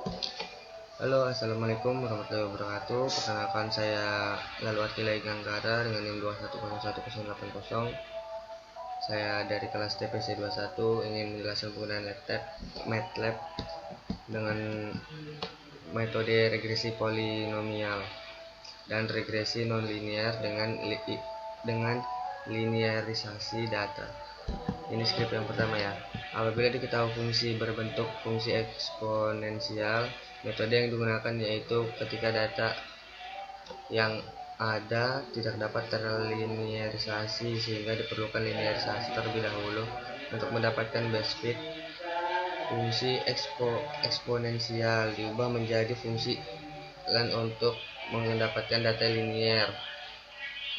Halo, assalamualaikum warahmatullahi wabarakatuh. Perkenalkan, saya Lalu Artilai Ganggara dengan NIM 2101080. Saya dari kelas TPC 21 ingin menjelaskan penggunaan MATLAB dengan metode regresi polinomial dan regresi nonlinear dengan linearisasi data. Ini skrip yang pertama ya. Apabila diketahui fungsi berbentuk fungsi eksponensial, metode yang digunakan yaitu ketika data yang ada tidak dapat terlinearisasi sehingga diperlukan linearisasi terlebih dahulu untuk mendapatkan base fit. Fungsi eksponensial diubah menjadi fungsi dan untuk mendapatkan data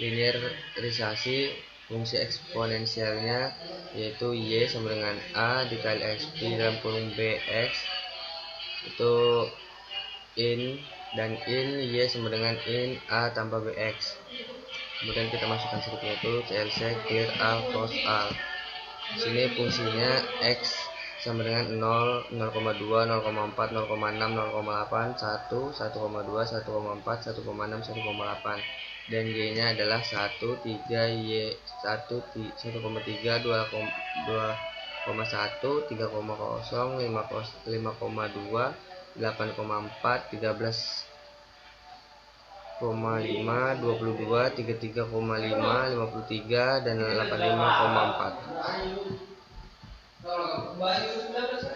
linearisasi fungsi eksponensialnya yaitu y sama dengan a dikali xp dalam kurung bx itu in y sama dengan in a tambah bx. Kemudian kita masukkan sirupnya itu CLC clear a close a. Sini fungsinya x sama dengan 0, 0,2, 0,4, 0,6, 0,8, 1, 1,2, 1,4, 1,6, 1,8 dan y-nya adalah 1, 3, y 1, 1,3, 2,1, 3,0, 5,2, 8,4, 13,5, 22, 33,5, 53 dan 85,4.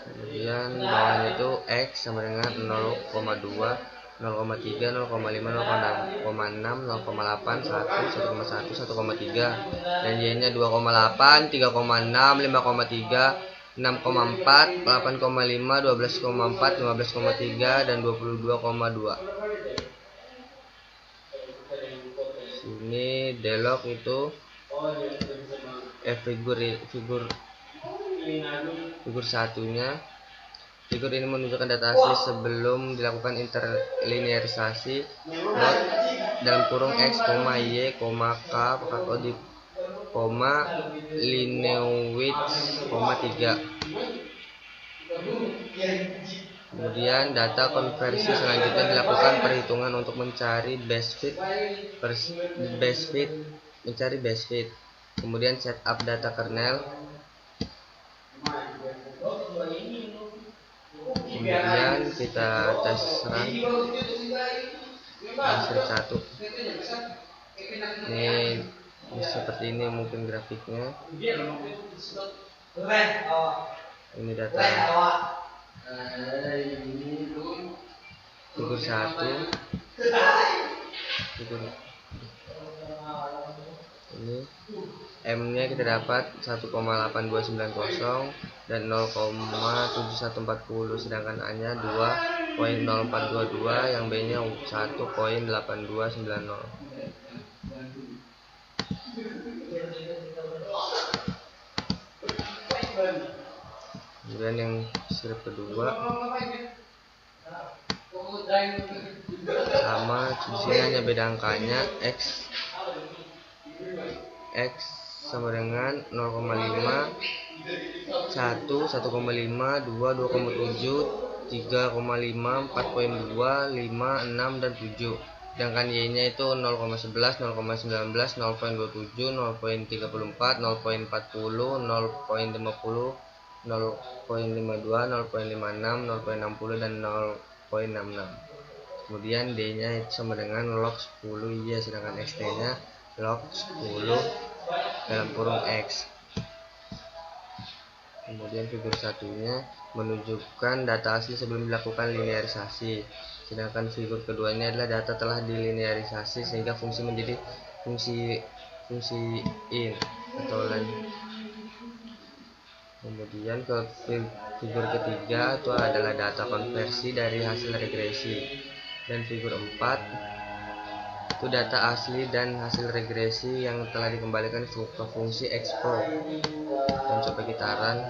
Kemudian bawahnya itu x sama dengan 0,2, 0,3, 0,5, 0,6, 0,8, 1, 1,1, 1,3 dan y-nya 2,8, 3,6, 5,3, 6,4, 8,5, 12,4, 15,3 dan 22,2. Sini delog itu figur satunya. Figur ini menunjukkan data asli sebelum dilakukan interlinearisasi. Not dalam kurung x, y, k, di lineowidth, 3. Kemudian data konversi selanjutnya dilakukan perhitungan untuk mencari base fit. Kemudian setup data kernel. Kemudian kita tes run hasil 1. Ini seperti ini mungkin grafiknya. Ini data figur 1. Ini M-nya kita dapat 1,8290 dan 0,7140, sedangkan A-nya 2,0422 yang B-nya 1,8290. Kemudian yang strip kedua sama, di sini hanya beda angkanya. X sama dengan 0,5, 1, 1,5, 2, 2,7, 3,5, 4,2, 5, 6 dan 7. Sedangkan y-nya itu 0,11, 0,19, 0,27, 0,34, 0,40, 0,50, 0,52, 0,56, 0,60 dan 0,66. Kemudian d-nya itu sama dengan log 10 y, sedangkan xt-nya log 10 dalam kurung x. Kemudian figur satunya menunjukkan data asli sebelum dilakukan linearisasi, sedangkan figur keduanya adalah data telah dilinearisasi sehingga fungsi menjadi fungsi in atau lain. Kemudian ke figur ketiga itu adalah data konversi dari hasil regresi, dan figur 4 itu data asli dan hasil regresi yang telah dikembalikan ke fungsi expo. Dan coba kita run.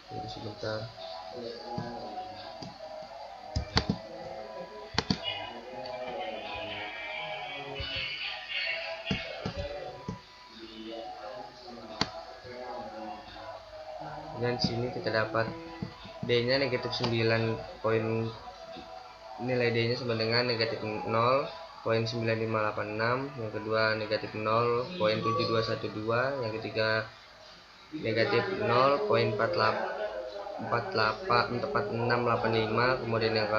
Tunggu sebentar. Dan sini kita dapat D-nya negatif 9 poin, nilai D-nya sama dengan negatif 0,9586, yang kedua negatif 0,7212, yang ketiga negatif 0,4685, kemudian yang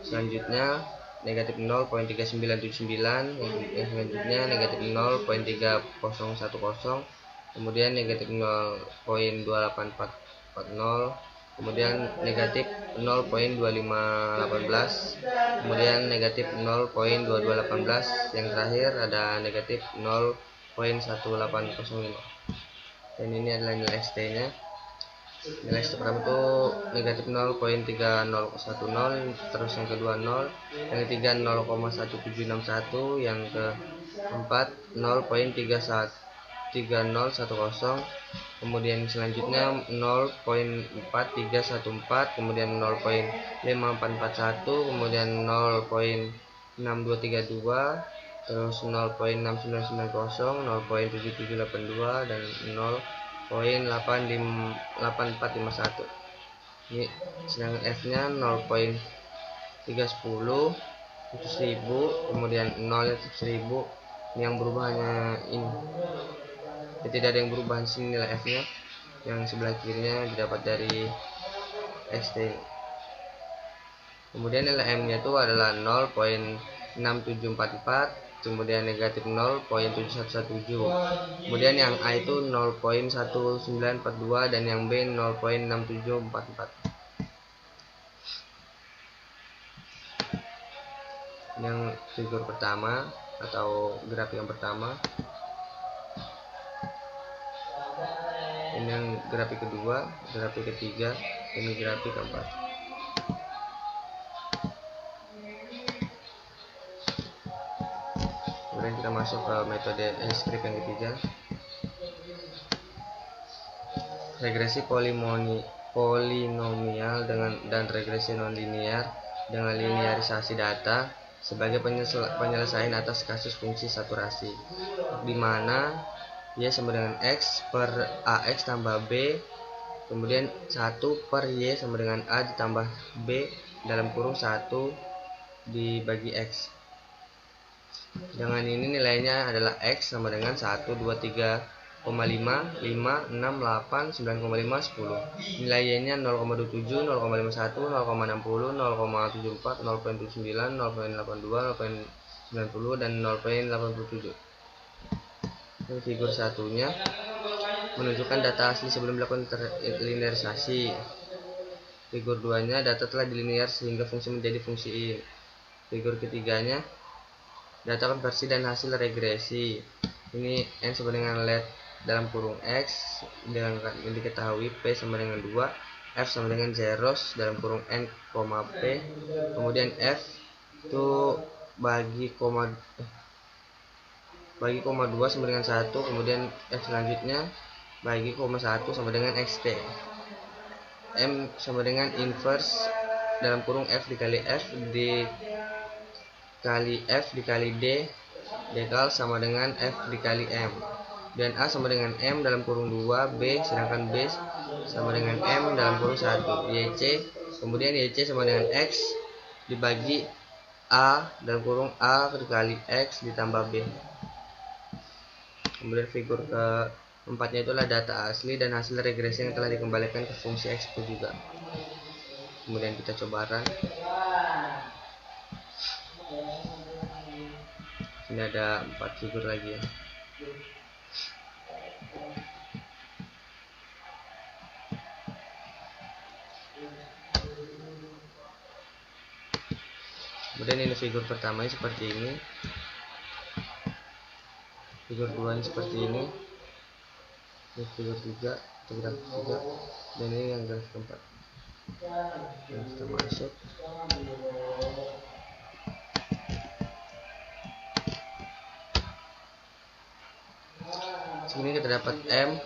selanjutnya negatif 0,3979, yang selanjutnya negatif 0,3010, kemudian negatif 0,2840, kemudian negatif 0,2518, kemudian negatif 0,2218, yang terakhir ada negatif 0,1805. Dan ini adalah nilai ST nya. Nilai ST pertama itu negatif 0,3010, terus yang kedua 0, yang ketiga 0,1761, yang keempat 0,3010, kemudian selanjutnya 0,4314, kemudian 0,5441, kemudian 0,6232, terus 0,6990, 0,7782, dan 0,8451. Ini sedangkan F nya 0,310 itu 1000, kemudian 0 itu 1000. Ini yang berubah hanya ini, tidak ada yang berubah di sini nilai F nya. Yang sebelah kirinya didapat dari ST. Kemudian nilai M nya itu adalah 0,6744, kemudian negatif 0,7117, kemudian yang A itu 0,1942, dan yang B 0,6744. Yang figur pertama atau grafik yang pertama. Ini yang grafik kedua, grafik ketiga, ini grafik keempat. Kemudian kita masuk ke metode script yang ketiga, regresi polinomial dan regresi nonlinear dengan linearisasi data sebagai penyelesaian atas kasus fungsi saturasi, di mana Y sama dengan X per AX tambah B, kemudian 1 per Y sama dengan A ditambah B dalam kurung 1 dibagi X. Dengan ini nilainya adalah X sama dengan 1, 2, 3,5, 5, 6, 8, 9,5, 10. Nilai Y-nya 0,27, 0,51, 0,60, 0,74, 0,79, 0,82, 0,90, dan 0,87. Ini figur satunya menunjukkan data asli sebelum dilakukan linearisasi. Figur 2-nya data telah dilinear sehingga fungsi menjadi fungsi I. Figur ketiganya data konversi dan hasil regresi. Ini N sama dengan LED dalam kurung X dengan diketahui P sama dengan 2, F sama dengan zeros dalam kurung N, P, kemudian F itu bagi koma 2 sama dengan 1, kemudian F selanjutnya bagi koma 1 sama dengan XT. M sama dengan inverse dalam kurung F dikali F dikali F dikali D dekal sama dengan F dikali M, dan A sama dengan M dalam kurung 2 B, sedangkan B sama dengan M dalam kurung 1 YC, kemudian YC sama dengan X dibagi A dalam kurung A dikali X ditambah B. Kemudian figur keempatnya itulah data asli dan hasil regresi yang telah dikembalikan ke fungsi X itu juga. Kemudian kita coba run. Ini ada 4 figur lagi ya. Kemudian ini figur pertamanya seperti ini, figur 2 nya seperti ini, figur 3 atau grafik 3, dan ini yang grafik keempat. Dan kita masuk. Sini kita dapat M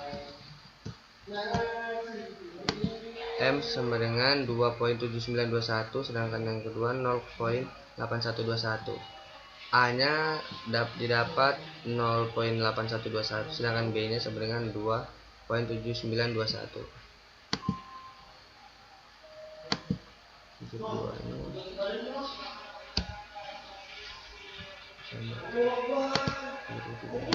sama dengan 2,7921, sedangkan yang kedua 0,8121. A nya didapat 0,8121, sedangkan B nya sama dengan 2,7921. kutip 2 ini sama kutip 3.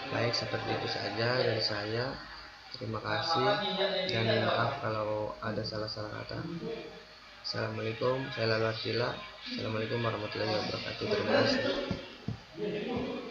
Baik, seperti itu saja dari saya. Terima kasih dan maaf kalau ada salah-salah kata. Assalamualaikum, saya Lalwar Tila. Assalamualaikum warahmatullahi wabarakatuh. Terima kasih.